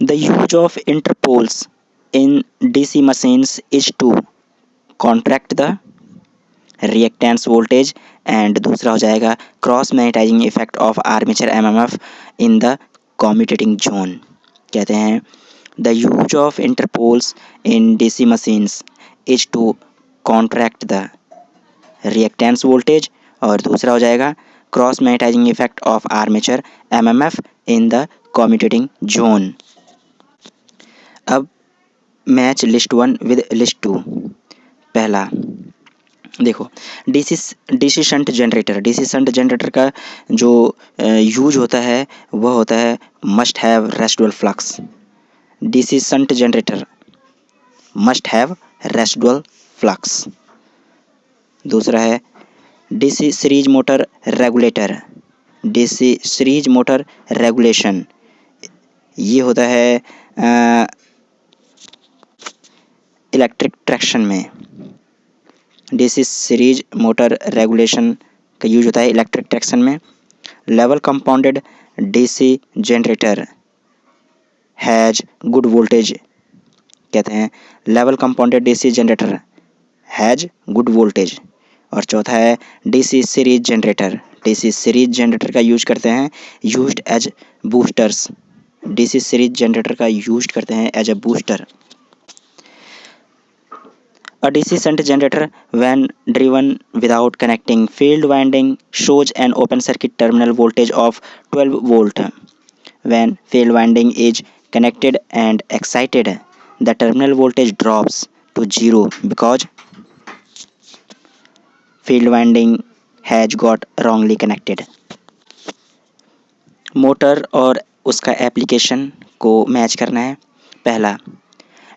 The use of interpoles in DC machines is to contract the reactance voltage and दूसरा हो जाएगा cross magnetizing effect of armature MMF in the commutating zone. कहते हैं the use of interpoles in DC machines is to contract the reactance voltage और दूसरा हो जाएगा cross magnetizing effect of armature MMF in the commutating zone. अब match list 1 with list 2। पहला देखो DC shunt generator का जो यूज होता है वह होता है must have residual flux. DC shunt generator must have residual flux. दूसरा है DC series motor regulator. DC series motor regulation ये होता है इलेक्ट्रिक ट्रैक्शन में। डीसी सीरीज मोटर रेगुलेशन का यूज होता है इलेक्ट्रिक ट्रैक्शन में। Level compounded DC generator has good voltage. कहते हैं level compounded DC generator has good voltage. और चौथा है DC series generator. DC series generator का यूज करते हैं used as boosters. DC series generator का यूज करते हैं as a booster. A DC shunt generator, when driven without connecting field winding, shows an open circuit terminal voltage of 12 volt. When field winding is connected and excited, the terminal voltage drops to 0 because field winding has got wrongly connected. Motor और उसका application को match करना है। पहला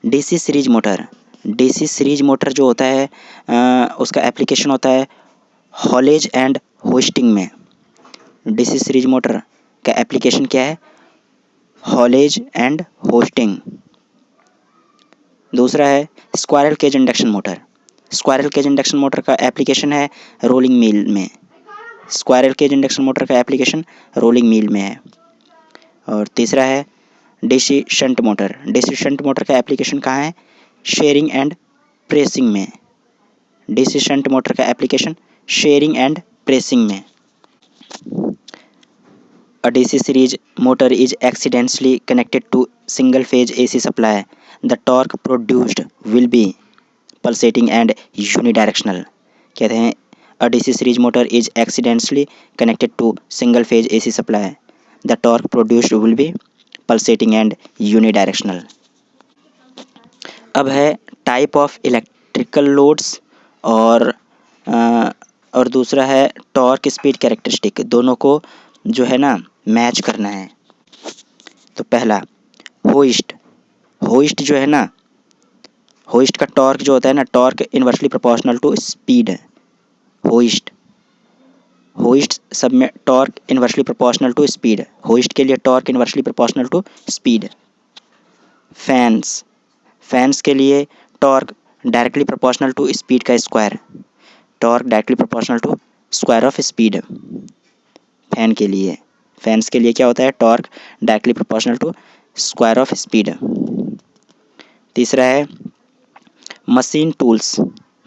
DC series motor. DC series motor जो होता है उसका एप्लीकेशन होता है हॉलेज एंड होस्टिंग में। डीसी सीरीज मोटर का एप्लीकेशन क्या है हॉलेज एंड होस्टिंग। दूसरा है squirrel cage induction motor. Squirrel cage induction motor का एप्लीकेशन है रोलिंग मिल में। स्क्वायरल केज इंडक्शन मोटर का एप्लीकेशन रोलिंग मिल में है। और तीसरा है DC shunt motor. DC shunt motor का एप्लीकेशन कहाँ है शेयरिंग एंड प्रेसिंग में। डीसी शंट मोटर का एप्लीकेशन शेयरिंग एंड प्रेसिंग में। A DC series motor is accidentally connected to single phase AC supply. The torque produced will be pulsating and unidirectional. कहते हैं A DC series motor is accidentally connected to single phase AC supply. The torque produced will be pulsating and unidirectional. अब है type of electrical loads और दूसरा है torque speed characteristic. दोनों को जो है ना मैच करना है। तो पहला होइस्ट। होइस्ट जो है ना होइस्ट का टॉर्क जो होता है ना torque inversely proportional to speed. Hoist सब में torque inversely proportional to speed. Hoist के लिए torque inversely proportional to speed. Fans के लिए torque directly proportional to speed का square. Torque directly proportional to square of speed. Fans के लिए क्या होता है torque directly proportional to square of speed. तीसरा है मशीन टूल्स।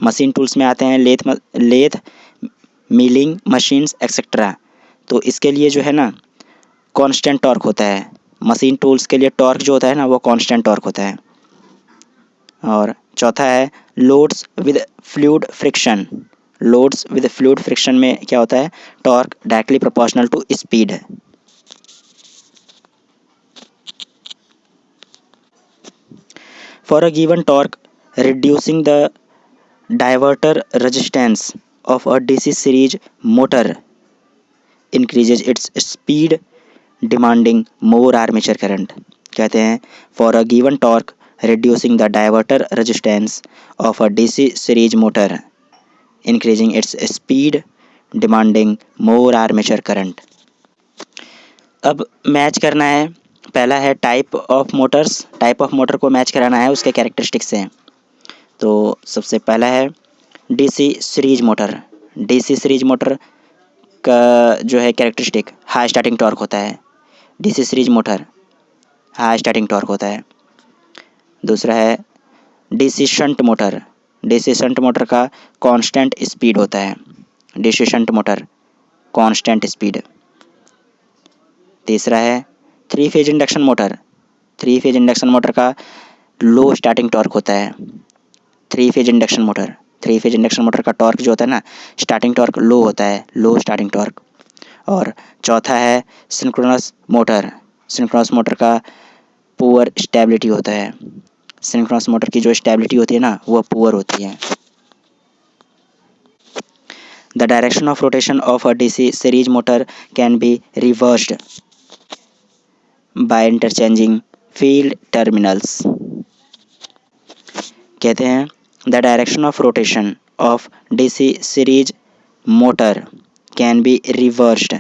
मशीन टूल्स में आते हैं लेथ मिलिंग मशीन्स एक्सेट्रा। तो इसके लिए जो है ना कांस्टेंट टॉर्क होता है। मशीन टूल्स के लिए टॉर्क जो होता है ना वो कांस्टेंट टॉर्क होता है। और चौथा है loads with fluid friction. Loads with fluid friction में क्या होता है torque directly proportional to speed. For a given torque reducing the diverter resistance of a DC series motor increases its speed demanding more armature current. कहते हैं for a given torque reducing the diverter resistance of a DC series motor increasing its speed demanding more armature current. अब match करना है। पहला है type of Motors. Type of motor को match कराना है उसके कैरेक्टरिस्टिक्स से। तो सबसे पहला है DC series motor. DC series motor का जो है कैरेक्टरिस्टिक हाई स्टार्टिंग टॉर्क होता है। DC series motor high starting torque होता है। दूसरा है DC shunt motor, DC shunt motor का कांस्टेंट स्पीड होता है, DC shunt motor constant speed. तीसरा है three phase induction motor, three phase induction motor का लो स्टार्टिंग टॉर्क होता है, three phase induction motor, three phase induction motor का torque जो होता है ना, स्टार्टिंग टॉर्क लो होता है, लो स्टार्टिंग टॉर्क। और चौथा है सिंक्रोनस मोटर, सिंक्रोनस मोटर का पुअर स्टेबिलिटी होता है, सिंक्रोनस मोटर की जो स्टेबिलिटी होती है ना वो पुअर होती है। The direction of rotation of a DC series motor can be reversed by interchanging field terminals. कहते हैं the direction of rotation of DC series motor can be reversed.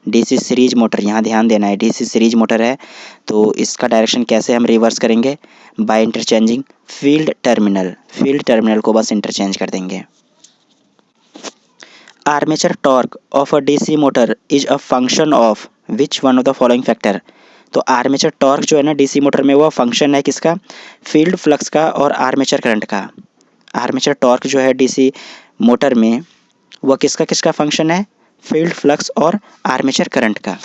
DC series motor, यहाँ ध्यान देना है, DC series motor है तो इसका direction कैसे हम रिवर्स करेंगे, by interchanging field terminal, field terminal को बस इंटरचेंज कर देंगे। Armature torque of a DC motor is a function of which one of the following factor. तो आर्मेचर टॉर्क जो है ना डीसी मोटर में वो फंक्शन है किसका, फील्ड फ्लक्स का और आर्मेचर करंट का। आर्मेचर टॉर्क जो है डीसी मोटर में वह किसका किसका फंक्शन है, फील्ड फ्लक्स और आर्मेचर करंट का।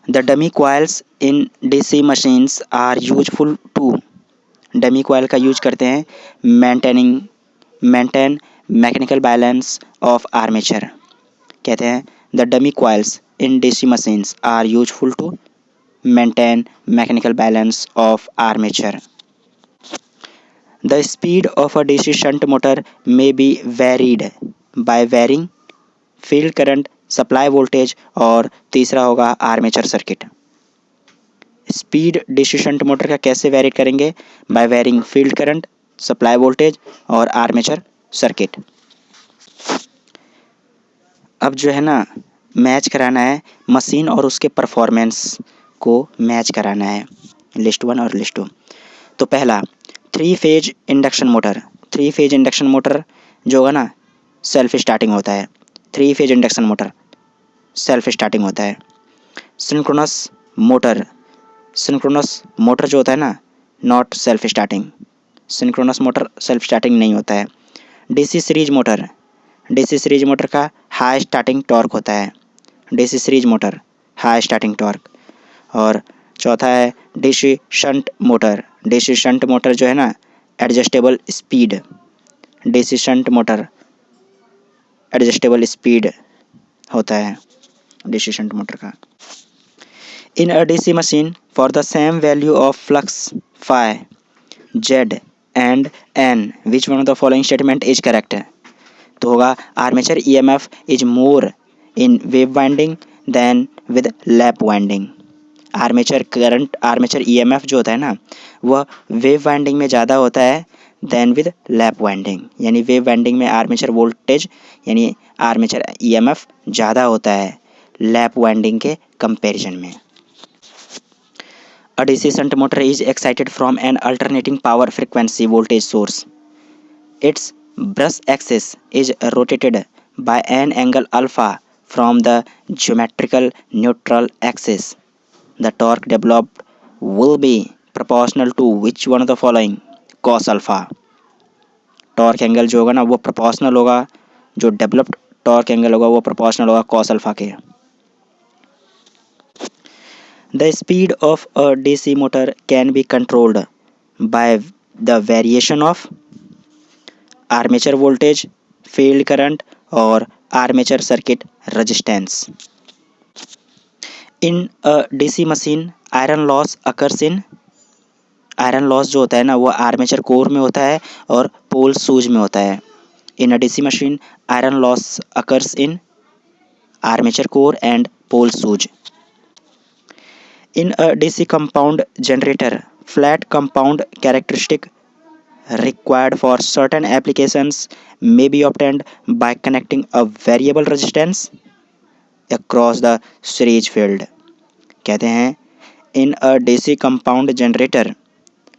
The dummy coils in DC machines are useful to, dummy coil का यूज करते हैं maintain mechanical balance of armature. कहते हैं the dummy coils in DC machines are useful to maintain mechanical balance of armature. The speed of a DC shunt motor may be varied by varying field current, supply voltage और तीसरा होगा armature circuit. Speed DC shunt motor का कैसे vary करेंगे, by varying field current, supply voltage और armature circuit. अब जो है ना मैच कराना है मशीन और उसके परफॉर्मेंस को मैच कराना है, लिस्ट 1 और लिस्ट 2। तो पहला three phase induction motor, three phase induction motor जो होगा ना सेल्फ स्टार्टिंग होता है, three phase induction motor self starting होता है। सिंक्रोनस मोटर, सिंक्रोनस मोटर जो होता है ना not self starting, synchronous motor self starting नहीं होता है। DC series motor, DC series motor का हाई स्टार्टिंग टॉर्क होता है, DC series motor high starting torque. और चौथा है DC shunt motor, DC shunt motor जो है ना adjustable speed, DC shunt motor adjustable speed होता है डीसी शंट मोटर का। In a DC machine for the same value of flux phi Z and N which one of the following statement is correct. तो होगा armature EMF is more in wave winding than with lap winding. Armature current, armature EMF जो होता है ना वह wave winding में ज़्यादा होता है देन विद लैप वाइंडिंग, यानी वेव वाइंडिंग में आर्मेचर वोल्टेज यानी आर्मेचर ईएमएफ ज़्यादा होता है लैप वाइंडिंग के कंपैरिजन में। A DC shunt motor is excited from an alternating power frequency voltage source. Its brush axis is rotated by an angle alpha from the geometrical neutral axis. The torque developed will be proportional to which one of the following? Cos alpha. Torque angle जो होगा ना वो proportional होगा, जो developed torque angle होगा वो proportional होगा cos alpha के। The speed of a DC motor can be controlled by the variation of armature voltage, field current और armature circuit resistance. In a DC machine, iron loss occurs in, iron loss जो होता है ना वो armature core में होता है और पोल सूज में होता है। In a DC machine iron loss occurs in armature core and pole shoes. In a DC compound generator, flat compound characteristic required for certain applications may be obtained by connecting a variable resistance across the series field. कहते हैं in a DC compound generator,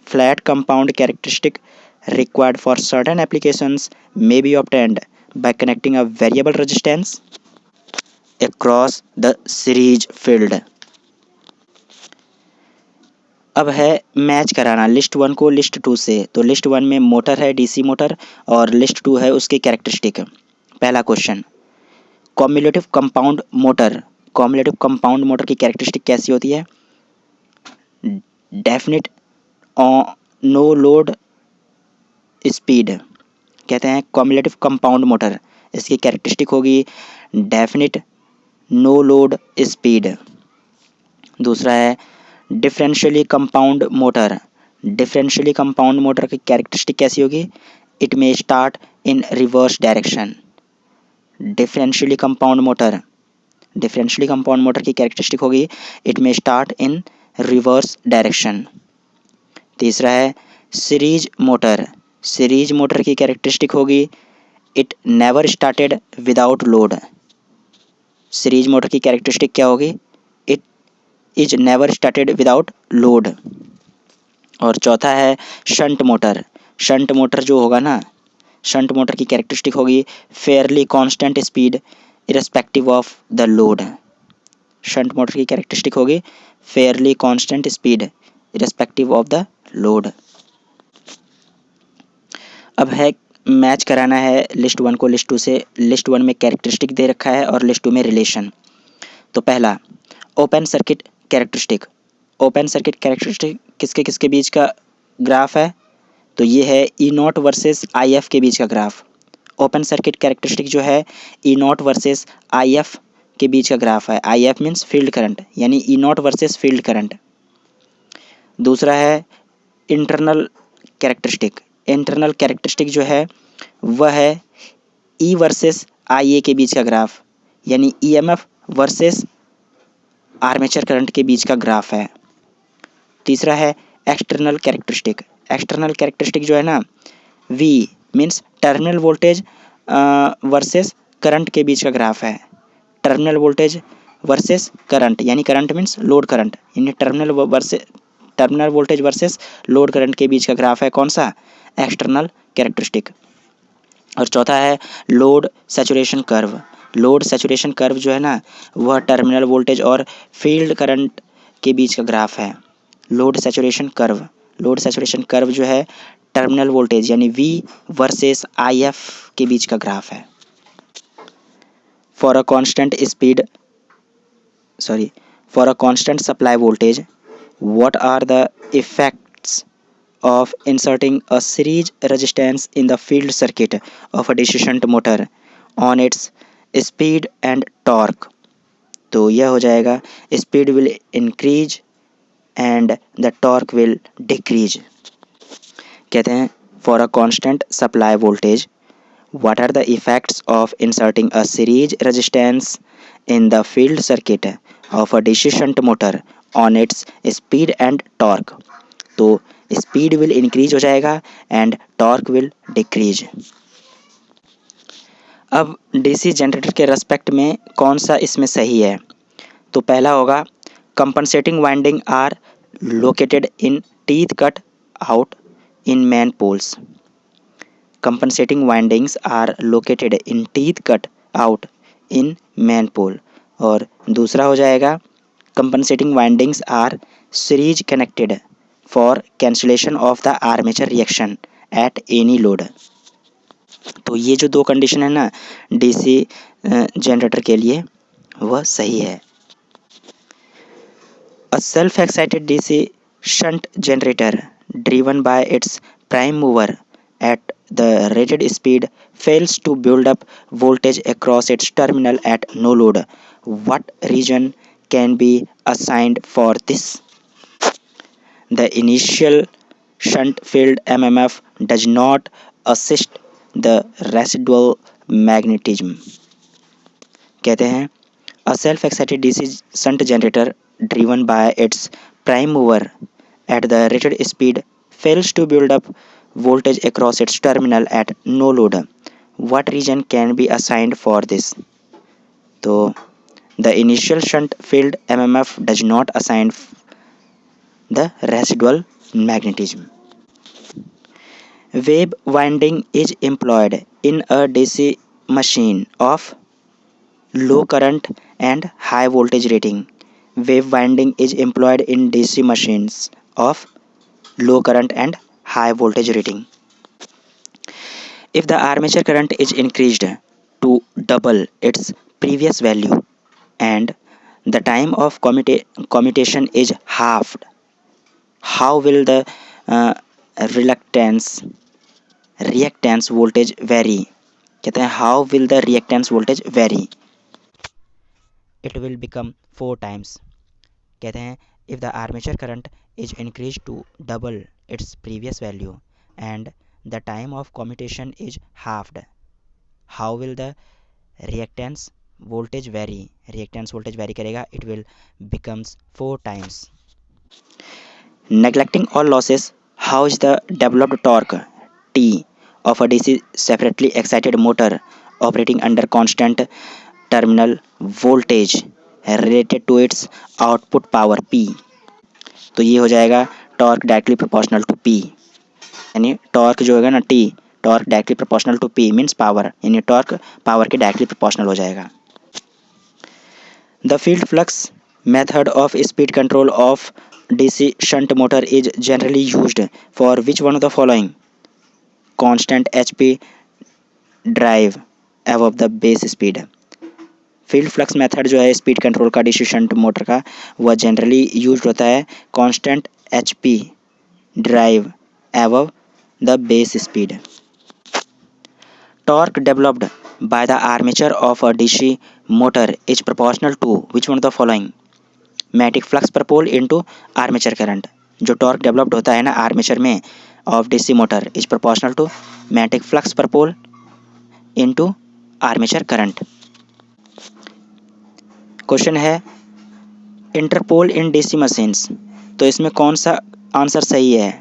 flat compound characteristic required for certain applications may be obtained by connecting a variable resistance across the series field. अब है match कराना list 1 को list 2 से। तो list 1 में motor है डीसी मोटर और list 2 है उसकी कैरेक्टरिस्टिक। पहला question, cumulative compound motor. Cumulative compound motor की कैरेक्टरिस्टिक कैसी होती है? Definite no load speed. कहते हैं कॉम्युलेटिव कंपाउंड मोटर, इसकी कैरेक्टरिस्टिक होगी डेफिनिट नो लोड स्पीड। दूसरा है differentially compound motor. Differentially compound motor की कैरेक्टरिस्टिक कैसी होगी? It may start in reverse direction. Differentially compound motor, differentially compound motor की कैरेक्टरिस्टिक होगी it may start in reverse direction. तीसरा है सीरीज मोटर। सीरीज मोटर की कैरेक्टरिस्टिक होगी it never started without load. Series motor की characteristic क्या होगी? It is never started without load. और चौथा है शंट मोटर। शंट मोटर जो होगा ना, शंट मोटर की कैरेक्टरिस्टिक होगी Fairlie constant speed irrespective of the load. Shunt motor की कैरेक्टरिस्टिक होगी Fairlie constant speed irrespective of the load. अब है मैच कराना है लिस्ट 1 को लिस्ट 2 से। लिस्ट 1 में कैरेक्टरिस्टिक दे रखा है और लिस्ट 2 में रिलेशन। तो पहला open circuit characteristic. Open circuit characteristic किसके किसके बीच का ग्राफ है? तो ये है ई नॉट वर्सेस आई एफ के बीच का ग्राफ। ओपन सर्किट कैरेक्टरिस्टिक जो है ई नॉट वर्सेस आई एफ के बीच का ग्राफ है। I F means field current, यानी ई नॉट वर्सेस फील्ड करंट। दूसरा है इंटरनल कैरेक्टरिस्टिक। इंटरनल कैरेक्टरिस्टिक जो है वह है ई वर्सेस आई ए के बीच का ग्राफ, यानी E M F versus armature current के बीच का ग्राफ है। तीसरा है एक्सटर्नल कैरेक्टरिस्टिक। एक्सटर्नल कैरेक्टरिस्टिक जो है ना, V means terminal voltage versus current के बीच का ग्राफ है। टर्मिनल वोल्टेज वर्सेस करंट, यानी करंट मीन्स लोड करंट, यानी terminal voltage versus load current के बीच का ग्राफ है कौन सा? External characteristic. और चौथा है load saturation curve. Load saturation curve जो है ना, वह टर्मिनल वोल्टेज और फील्ड करंट के बीच का ग्राफ है। Load saturation curve, load saturation curve जो है टर्मिनल वोल्टेज यानी V वर्सेस IF के बीच का ग्राफ है। For a constant supply voltage what are the effects of inserting a series resistance in the field circuit of a DC shunt motor on its speed and torque? तो यह हो जाएगा speed will increase and the torque will decrease। कहते हैं for a constant supply voltage what are the effects of inserting a series resistance in the field circuit of a DC shunt motor on its speed and torque? तो speed will increase हो जाएगा and torque will decrease. अब DC generator के respect में कौन सा इसमें सही है? तो पहला होगा compensating winding are located in teeth cut out in main poles. Compensating windings are located in teeth cut out in main pole. और दूसरा हो जाएगा compensating windings are series connected for cancellation of the armature reaction at any load. तो ये जो दो condition है ना डीसी जनरेटर के लिए, वह सही है। A self excited DC shunt generator driven by its prime mover at the rated speed fails to build up voltage across its terminal at no load. What region can be assigned for this? The initial shunt field MMF does not assist the residual magnetism। कहते हैं a self-excited DC shunt generator driven by its prime mover at the rated speed fails to build up voltage across its terminal at no load. What region can be assigned for this? तो the initial shunt field MMF does not assign the residual magnetism. Wave winding is employed in a DC machine of low current and high voltage rating. Wave winding is employed in DC machines of low current and high voltage rating. If the armature current is increased to double its previous value and the time of commutation is halved, how will the uh, reluctance reactance voltage vary? कहते हैं how will the reactance voltage vary? It will become 4 times. कहते हैं if the armature current is increased to double its previous value and the time of commutation is halved, how will the reactance voltage vary? Reactance voltage vary करेगा, it will becomes 4 times. Neglecting all losses, how is the developed torque T of a DC separately excited motor operating under constant terminal voltage related to its output power P? तो ये हो जाएगा torque directly proportional to P, यानी torque जो होगा ना T, torque directly proportional to P means power, यानी torque power के डायरेक्टली प्रोपोर्शनल हो जाएगा. The field flux method of speed control of DC shunt motor is generally used for which one of the following? Constant HP drive above the base speed. Field flux method जो है speed control का DC shunt motor का, वह generally use होता है constant HP drive above the base speed. Torque developed by the armature of a DC motor is proportional to which one of the following? Magnetic flux per pole into armature current. जो torque developed होता है ना armature में of DC motor is proportional to magnetic flux per pole into armature current. Question है interpole in DC machines, तो इसमें कौन सा आंसर सही है?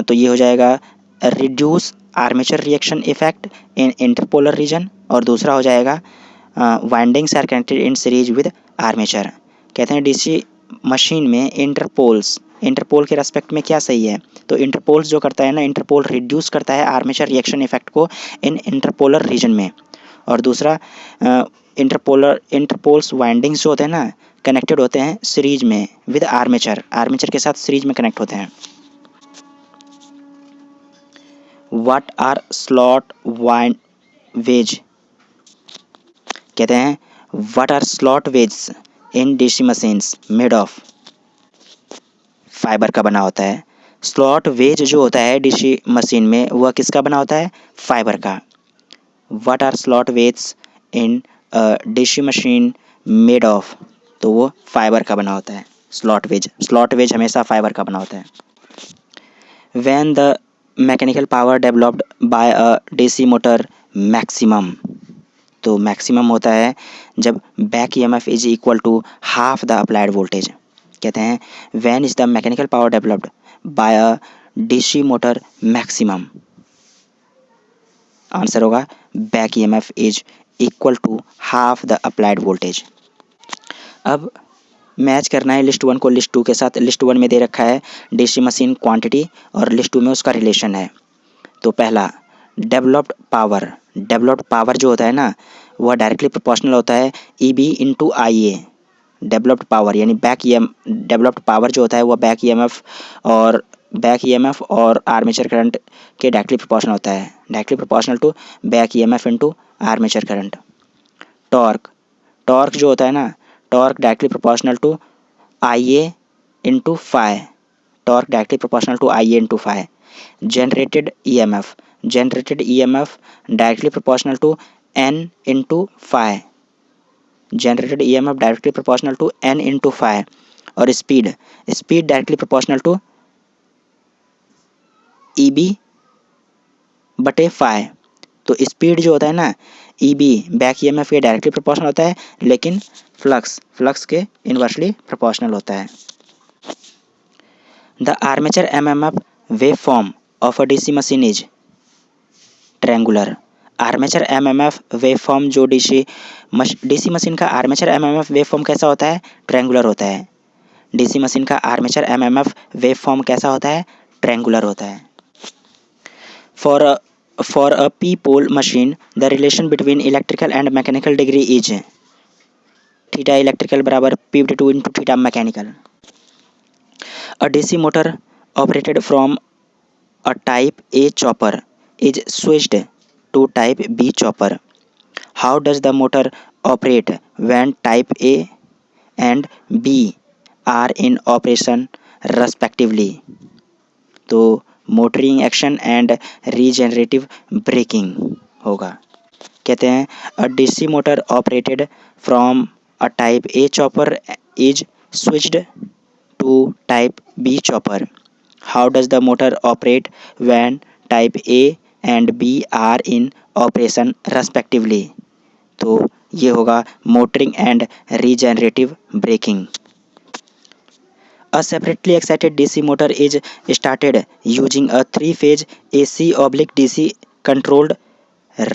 तो ये हो जाएगा reduce armature reaction effect in interpolar region, और दूसरा हो जाएगा windings are connected in series with armature. कहते हैं डीसी मशीन में इंटरपोल के रेस्पेक्ट में क्या सही है? तो इंटरपोल्स जो करता है ना, इंटरपोल रिड्यूस करता है आर्मेचर रिएक्शन इफेक्ट को इन इंटरपोलर रीजन में, और दूसरा इंटरपोल्स वाइंडिंग्स जो होते हैं ना कनेक्टेड होते हैं सीरीज में विद आर्मेचर के साथ सीरीज में कनेक्ट होते हैं. What are slot wind wedge? कहते हैं what are slot wedge in DC machines made of? Fibre का बना होता है. स्लॉट वेज जो होता है डीसी मशीन में वह किसका बना होता है? फाइबर का. What are slot wedge in DC machine made of? तो वो फाइबर का बना होता है. स्लॉट वेज हमेशा फाइबर का बना होता है. When the mechanical power developed by a DC motor maximum, तो मैक्सिमम होता है जब back EMF is equal to half the applied voltage. कहते हैं when is the mechanical power developed by a DC motor maximum? Answer होगा back EMF is equal to half the applied voltage. अब match करना है list 1 को list 2 के साथ. List 1 में दे रखा है डीसी मशीन क्वांटिटी और लिस्ट 2 में उसका रिलेशन है. तो पहला डेवलप्ड पावर जो होता है ना वह डायरेक्टली प्रोपोर्शनल होता है EB into I A. Developed power यानी डेवलप्ड पावर जो होता है वह बैक ईएमएफ और आर्मेचर करंट के डायरेक्टली प्रोपोर्शनल होता है, directly proportional to back EMF into armature current. Torque जो होता है ना, torque directly proportional to I A into phi. Torque directly proportional to I A into phi. Generated EMF directly proportional to N into phi. Generated EMF directly proportional to N into phi. और speed directly proportional to E B बटे phi. तो speed जो होता है ना E B back EMF के directly proportional होता है, लेकिन फ्लक्स के इनवर्सली प्रोपोर्शनल होता है. The armature MMF wave form of a DC machine is triangular. Armature MMF wave form जो डीसी मशीन का आर्मेचर एमएमएफ वेव फॉर्म कैसा होता है? ट्रायंगुलर होता है. डीसी मशीन का आर्मेचर एमएमएफ वेव फॉर्म कैसा होता है? ट्रायंगुलर होता है. For a p-pole machine, the relation between electrical and mechanical degree is theta electrical बराबर p/2 into theta mechanical. A DC motor operated from a type A chopper is switched to type B chopper. How does the motor operate when type A and B are in operation respectively? तो motoring action and regenerative braking होगा। कहते हैं a DC motor operated from a type A chopper is switched to type B chopper. How does the motor operate when type A and B are in operation respectively? तो ये होगा motoring and regenerative braking. A separately excited DC motor is started using a three-phase AC/DC controlled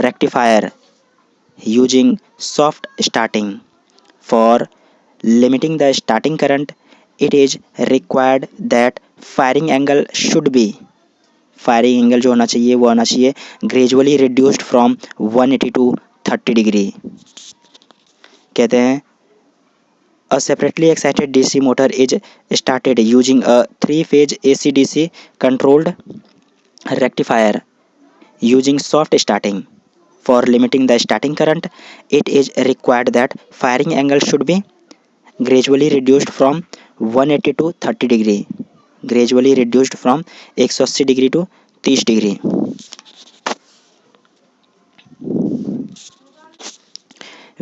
rectifier using soft starting. For limiting the starting current, it is required that firing angle should be जो होना चाहिए वो होना चाहिए gradually reduced from 180 to 30 degree। कहते हैं A separately excited DC motor is started using a three-phase AC/DC controlled rectifier using soft starting. For limiting the starting current, it is required that firing angle should be gradually reduced from 180 to 30 degree. Gradually reduced from 180 degree to 30 degree.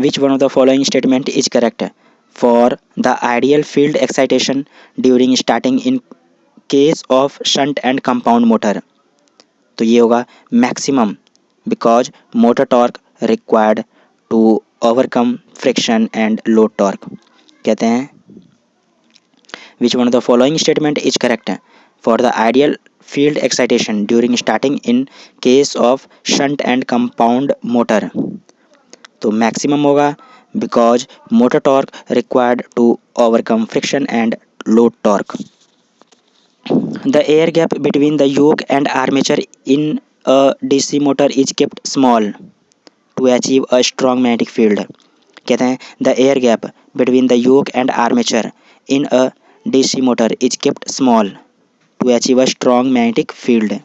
Which one of the following statement is correct? For the ideal field excitation during starting in case of shunt and compound motor, तो ये होगा maximum because motor torque required to overcome friction and load torque। कहते हैं which one of the following statement is correct? For the ideal field excitation during starting in case of shunt and compound motor, तो maximum होगा because motor torque required to overcome friction and load torque। The air gap between the yoke and armature in a DC motor is kept small to achieve a strong magnetic field। कहते हैं the air gap between the yoke and armature in a DC motor is kept small to achieve a strong magnetic field।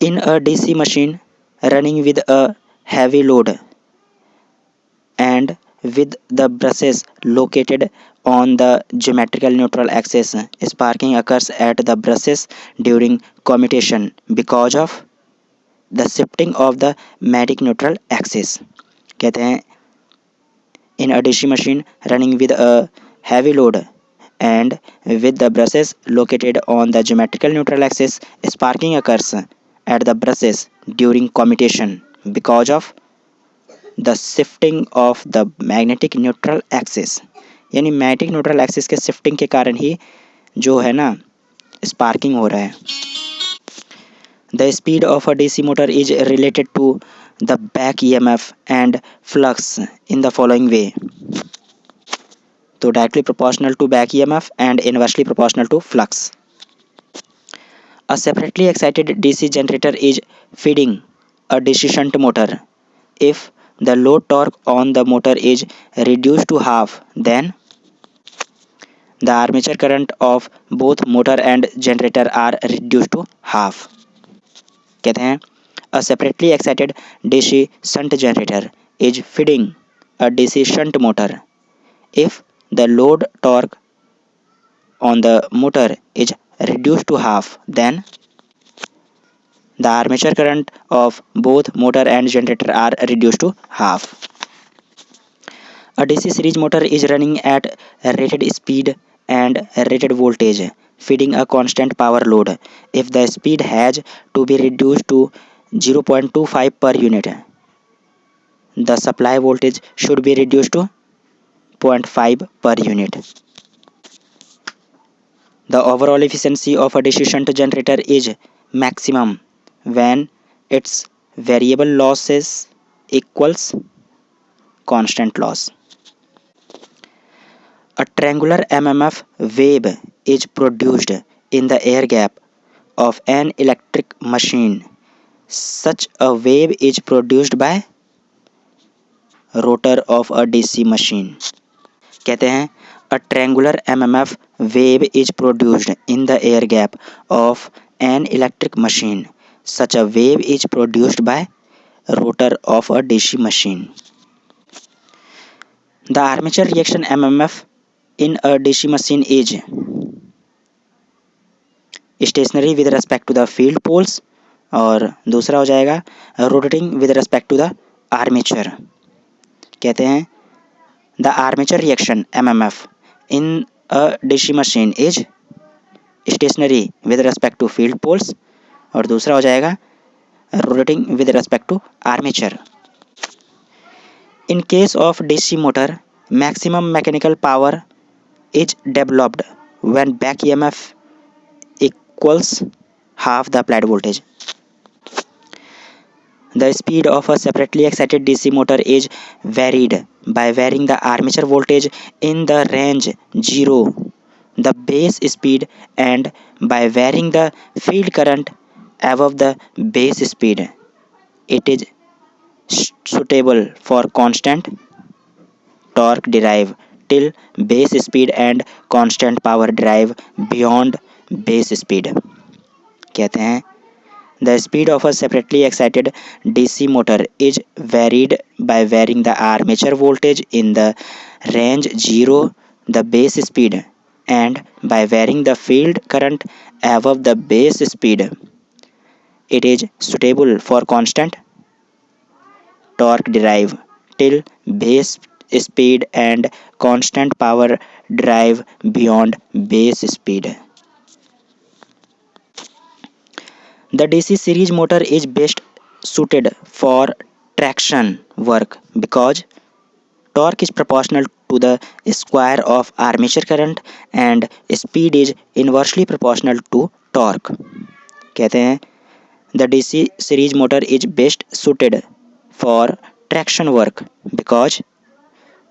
In a DC machine running with a heavy load and with the brushes located on the geometrical neutral axis, sparking occurs at the brushes during commutation because of the shifting of the magnetic neutral axis। कहते हैं in a DC machine running with a heavy load and with the brushes located on the geometrical neutral axis, sparking occurs at the brushes during commutation because of the shifting of the magnetic neutral axis. यानी magnetic neutral axis के shifting के कारण ही जो है ना sparking हो रहा है। The speed of a DC motor is related to the back EMF and flux in the following way. तो directly proportional to back EMF and inversely proportional to flux. A separately excited DC generator is feeding a DC shunt motor. If the load torque on the motor is reduced to half, then the armature current of both motor and generator are reduced to half। कहते हैं a separately excited DC shunt generator is feeding a DC shunt motor। If the load torque on the motor is reduced to half, then the armature current of both motor and generator are reduced to half। A DC series motor is running at a rated speed and a rated voltage, feeding a constant power load. If the speed has to be reduced to 0.25 per unit, the supply voltage should be reduced to 0.5 per unit। The overall efficiency of a DC shunt generator is maximum when its variable losses equals constant loss। A triangular MMF wave is produced in the air gap of an electric machine। Such a wave is produced by rotor of a DC machine। कहते हैं A triangular MMF wave is produced in the air gap of an electric machine. Such a wave is produced by rotor of a DC machine. The armature reaction MMF in a DC machine is stationary with respect to the field poles और दूसरा हो जाएगा rotating with respect to the armature. कहते हैं the armature reaction MMF in a DC machine is stationary with respect to field poles और दूसरा हो जाएगा rotating with respect to armature. In case of DC motor, maximum mechanical power is developed when back EMF equals half the applied voltage. The speed of a separately excited DC motor is varied by varying the armature voltage in the range 0, the base speed, and by varying the field current above the base speed. It is suitable for constant torque drive till base speed and constant power drive beyond base speed. कहते हैं the speed of a separately excited DC motor is varied by varying the armature voltage in the range 0, the base speed, and by varying the field current above the base speed. It is suitable for constant torque drive till base speed and constant power drive beyond base speed. The DC series motor is best suited for traction work because torque is proportional to the square of armature current and speed is inversely proportional to torque. कहते हैं the DC series motor is best suited for traction work because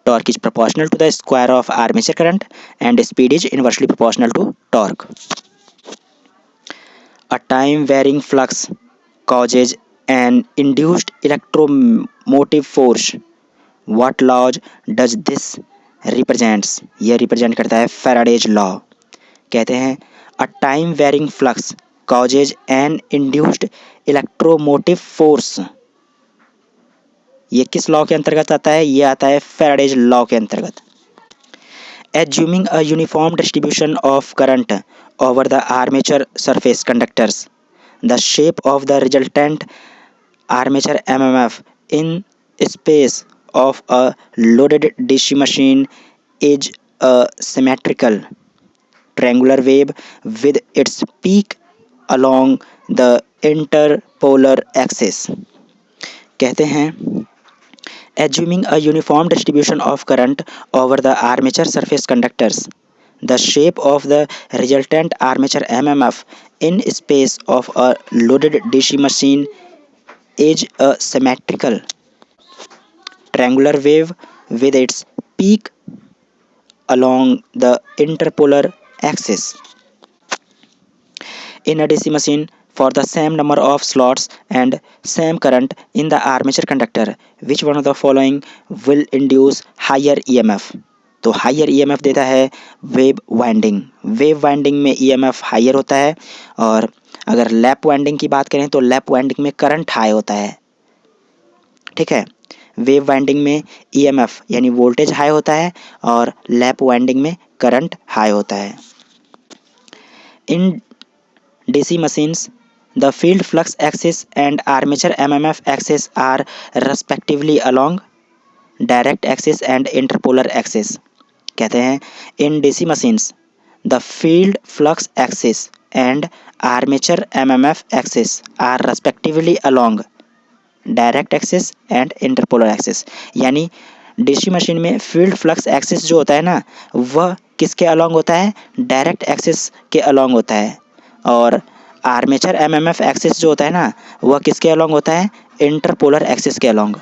torque is proportional to the square of armature current and speed is inversely proportional to torque. A time varying flux causes an induced electromotive force. What laws does this represents? यह represent करता है Faraday's law. कहते हैं a time varying flux causes an induced electromotive force. ये किस law के अंतर्गत आता है? ये आता है Faraday's law के अंतर्गत. Assuming a uniform distribution of current over the armature surface conductors, the shape of the resultant armature MMF in space of a loaded DC machine is a symmetrical triangular wave with its peak along the interpolar axis. कहते हैं assuming a uniform distribution of current over the armature surface conductors, the shape of the resultant armature MMF in space of a loaded DC machine is a symmetrical triangular wave with its peak along the interpolar axis. In a DC machine, for the same number of slots and same current in the armature conductor, which one of the following will induce higher EMF? तो higher EMF देता है wave winding. Wave winding में EMF higher होता है और अगर lap winding की बात करें तो लैप वाइंडिंग में करंट हाई होता है. ठीक है, वेव वाइंडिंग में EMF यानी वोल्टेज हाई होता है और लैप वाइंडिंग में करंट हाई होता है. इन DC machines, the field flux axis and armature MMF axis are respectively along direct axis and interpolar axis. कहते हैं in DC machines, the field flux axis and armature MMF axis are respectively along direct axis and interpolar axis. यानी DC machine में field flux axis जो होता है ना, वह किसके अलॉन्ग होता है? डायरेक्ट एक्सिस के अलॉन्ग होता है. और आर्मेचर MMF एक्सिस जो होता है ना, वह किसके अलॉन्ग होता है? इंटरपोलर एक्सिस के along.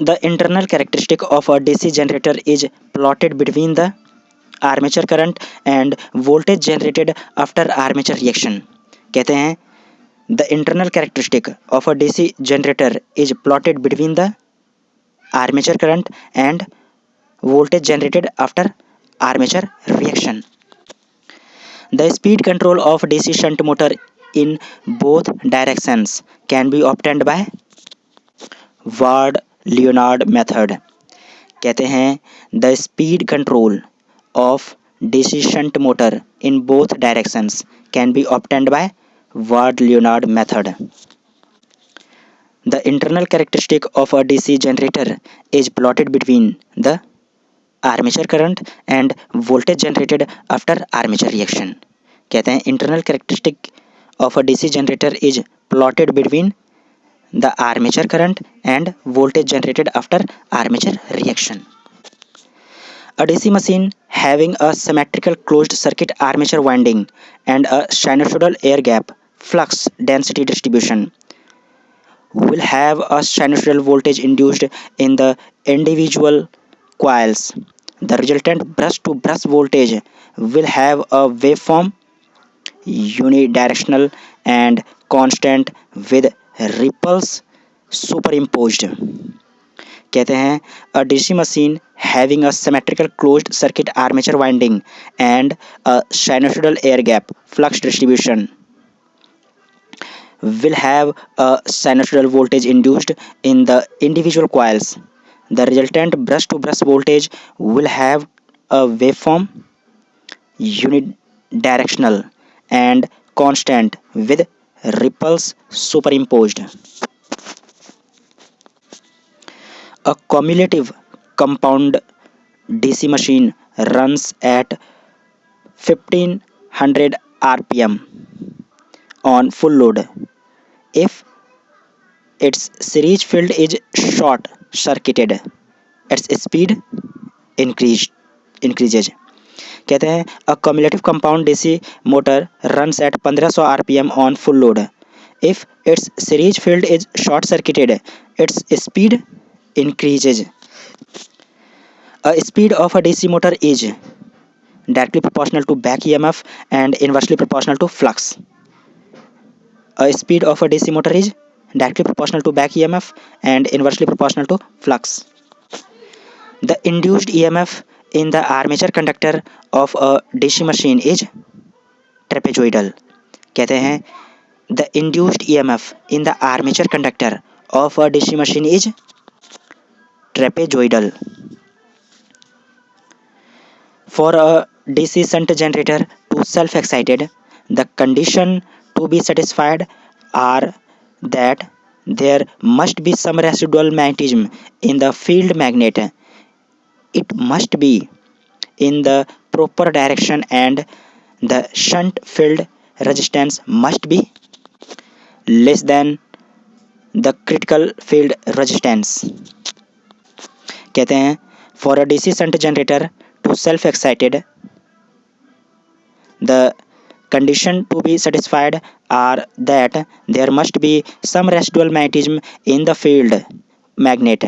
The internal characteristic of a DC generator is plotted between the armature current and voltage generated after armature reaction. कहते हैं the internal characteristic of a DC generator is plotted between the armature current and voltage generated after armature reaction. The speed control of DC shunt motor in both directions can be obtained by ward Leonard method. कहते हैं the speed control of DC shunt motor in both directions can be obtained by ward Leonard method. The internal characteristic of a DC generator is plotted between the armature current and voltage generated after armature reaction. कहते हैं internal characteristic of a DC generator is plotted between the armature current and voltage generated after armature reaction. A DC machine having a symmetrical closed circuit armature winding and a sinusoidal air gap flux density distribution will have a sinusoidal voltage induced in the individual coils. The resultant brush to brush voltage will have a waveform unidirectional and constant with ripples superimposed. कहते हैं a DC machine having a symmetrical closed circuit armature winding and a sinusoidal air gap flux distribution will have a sinusoidal voltage induced in the individual coils. The resultant brush to brush voltage will have a waveform unidirectional and constant with ripples superimposed. A cumulative compound DC machine runs at 1500 rpm on full load. If its series field is short circuited, its speed increases. कहते हैं a cumulative compound DC motor runs at 1500 rpm on full load. If its series field is short circuited, its speed increases. A speed of a DC motor is directly proportional to back EMF and inversely proportional to flux. A speed of a DC motor is directly proportional to back EMF and inversely proportional to flux. The induced EMF in the armature conductor of a DC machine is trapezoidal. कहते हैं the induced EMF in the armature conductor of a DC machine is trapezoidal. For a DC shunt generator to self-excited, the condition to be satisfied are that there must be some residual magnetism in the field magnet. It must be in the proper direction and the shunt field resistance must be less than the critical field resistance. कहते हैं for a DC shunt generator to self-excited, the condition to be satisfied are that there must be some residual magnetism in the field magnet.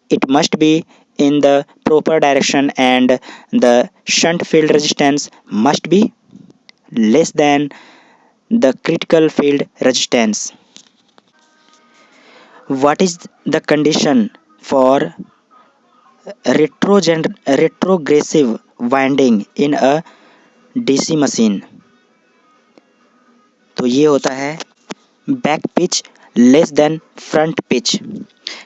It must be in the proper direction and the shunt field resistance must be less than the critical field resistance. What is the condition for retrogressive winding in a DC machine? तो ये होता है back pitch less than front pitch.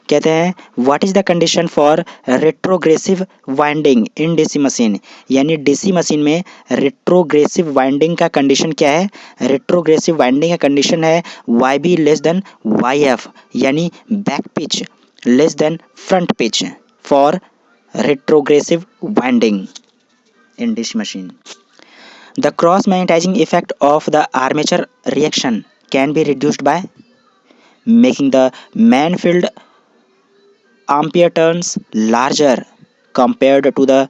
कहते हैं what is the condition for retrogressive winding in DC machine, यानी DC machine में retrogressive winding का condition क्या है. रेट्रोग्रेसिव वाइंडिंग का कंडीशन है Y B less than Y F, यानी back pitch less than front pitch for retrogressive winding in DC machine. The cross magnetizing effect of the armature reaction can be reduced by making the main field ampere turns larger compared to the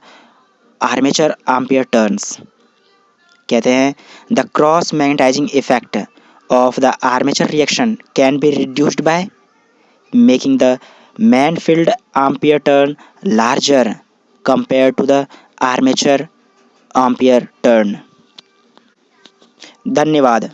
armature ampere turns. कहते हैं the cross magnetizing effect of the armature reaction can be reduced by making the main field ampere turn larger compared to the armature ampere turn. धन्यवाद.